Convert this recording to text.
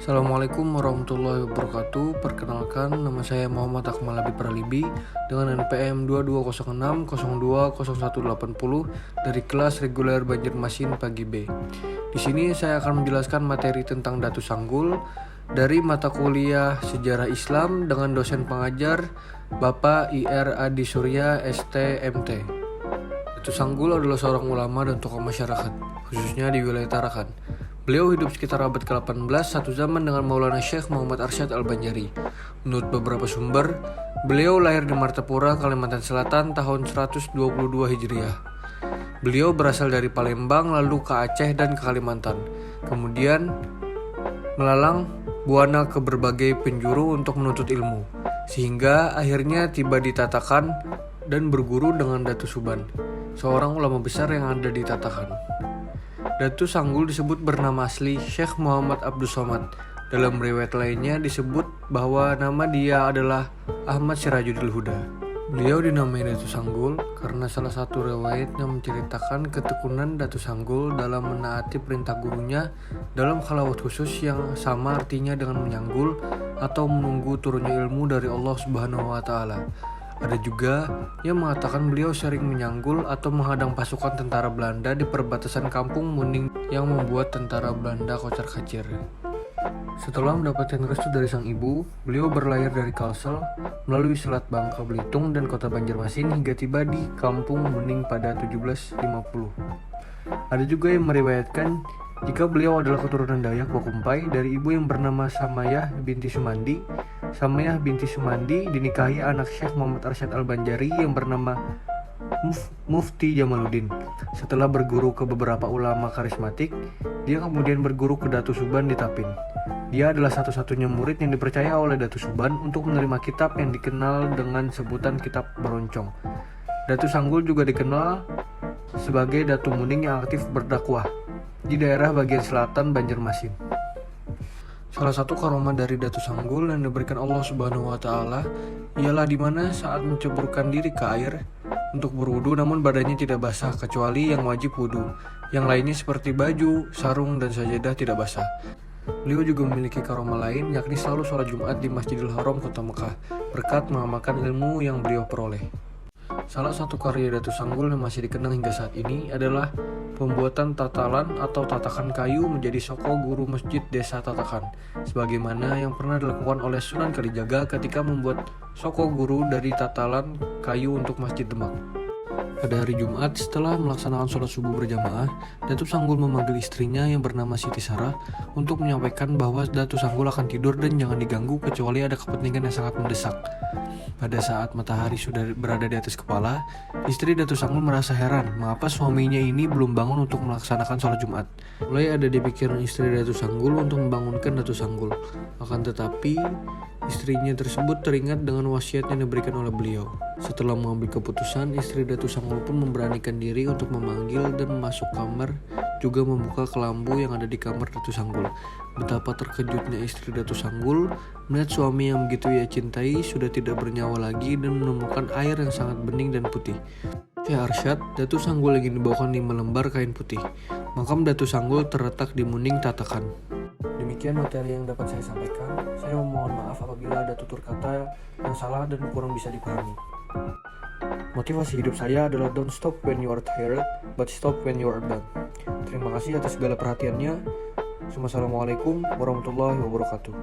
Assalamualaikum warahmatullahi wabarakatuh. Perkenalkan, nama saya Muhammad Akmal Habib Pralibi dengan NPM 2206020180 dari kelas reguler Banjarmasin Pagi B. Di sini saya akan menjelaskan materi tentang Datu Sanggul dari mata kuliah Sejarah Islam dengan dosen pengajar Bapak IR Adi Surya ST.MT. Datu Sanggul adalah seorang ulama dan tokoh masyarakat, khususnya di wilayah Tarakan. Beliau hidup sekitar abad ke-18, satu zaman dengan Maulana Syekh Muhammad Arsyad Al-Banjari. Menurut beberapa sumber, beliau lahir di Martapura, Kalimantan Selatan tahun 122 Hijriah. Beliau berasal dari Palembang, lalu ke Aceh dan ke Kalimantan. Kemudian melalang buana ke berbagai penjuru untuk menuntut ilmu, sehingga akhirnya tiba di Tatakan dan berguru dengan Datu Suban, seorang ulama besar yang ada di Tatakan. Datu Sanggul disebut bernama asli Syekh Muhammad Abdus Somad. Dalam riwayat lainnya disebut bahwa nama dia adalah Ahmad Sirajuddin Huda. Beliau dinamai Datu Sanggul karena salah satu riwayat yang menceritakan ketekunan Datu Sanggul dalam menaati perintah gurunya dalam khalawat khusus yang sama artinya dengan menyanggul atau menunggu turunnya ilmu dari Allah Subhanahu wa Ta'ala. Ada juga yang mengatakan beliau sering menyanggul atau menghadang pasukan tentara Belanda di perbatasan kampung Muning yang membuat tentara Belanda kocar-kacir. Setelah mendapatkan restu dari sang ibu, beliau berlayar dari Kalsel melalui Selat Bangka Belitung dan kota Banjarmasin hingga tiba di kampung Muning pada 1750. Ada juga yang meriwayatkan jika beliau adalah keturunan Dayak Bakumpai dari ibu yang bernama Samayah binti Sumandi. Samayah binti Sumandi dinikahi anak Syekh Muhammad Arsyad Al-Banjari yang bernama Mufti Jamaluddin. Setelah berguru ke beberapa ulama karismatik, dia kemudian berguru ke Datu Suban di Tapin. Dia adalah satu-satunya murid yang dipercaya oleh Datu Suban untuk menerima kitab yang dikenal dengan sebutan Kitab Beroncong. Datu Sanggul juga dikenal sebagai Datu Muning yang aktif berdakwah di daerah bagian selatan Banjarmasin. Salah satu karomah dari Datu Sanggul yang diberikan Allah Subhanahu wa Ta'ala ialah di mana saat menceburkan diri ke air untuk berwudu namun badannya tidak basah kecuali yang wajib wudu. Yang lainnya seperti baju, sarung, dan sajadah tidak basah. Beliau juga memiliki karomah lain, yakni selalu sholat Jumat di Masjidil Haram Kota Mekah berkat mengamalkan ilmu yang beliau peroleh. Salah satu karya Datu Sanggul yang masih dikenang hingga saat ini adalah pembuatan tatalan atau tatakan kayu menjadi soko guru masjid desa Tatakan, sebagaimana yang pernah dilakukan oleh Sunan Kalijaga ketika membuat soko guru dari tatalan kayu untuk Masjid Demak. Pada hari Jumat, setelah melaksanakan sholat subuh berjamaah, Datu Sanggul memanggil istrinya yang bernama Siti Sarah untuk menyampaikan bahwa Datu Sanggul akan tidur dan jangan diganggu kecuali ada kepentingan yang sangat mendesak. Pada saat matahari sudah berada di atas kepala, istri Datu Sanggul merasa heran mengapa suaminya ini belum bangun untuk melaksanakan sholat Jumat. Mulai ada di pikiran istri Datu Sanggul untuk membangunkan Datu Sanggul. Akan tetapi, istrinya tersebut teringat dengan wasiat yang diberikan oleh beliau. Setelah mengambil keputusan, istri Datu Sanggul pun memberanikan diri untuk memanggil dan masuk kamar, juga membuka kelambu yang ada di kamar Datu Sanggul. Betapa terkejutnya istri Datu Sanggul melihat suami yang begitu ia cintai sudah tidak bernyawa lagi dan menemukan air yang sangat bening dan putih. Syekh Arsyad, Datu Sanggul ingin dibawakan 5 lembar kain putih. Makam Datu Sanggul terletak di Muning, Tatakan. Demikian materi yang dapat saya sampaikan. Saya mohon maaf apabila ada tutur kata yang salah dan kurang bisa dipahami. Motivasi hidup saya adalah don't stop when you are tired, but stop when you are done. Terima kasih atas segala perhatiannya. Wassalamualaikum warahmatullahi wabarakatuh.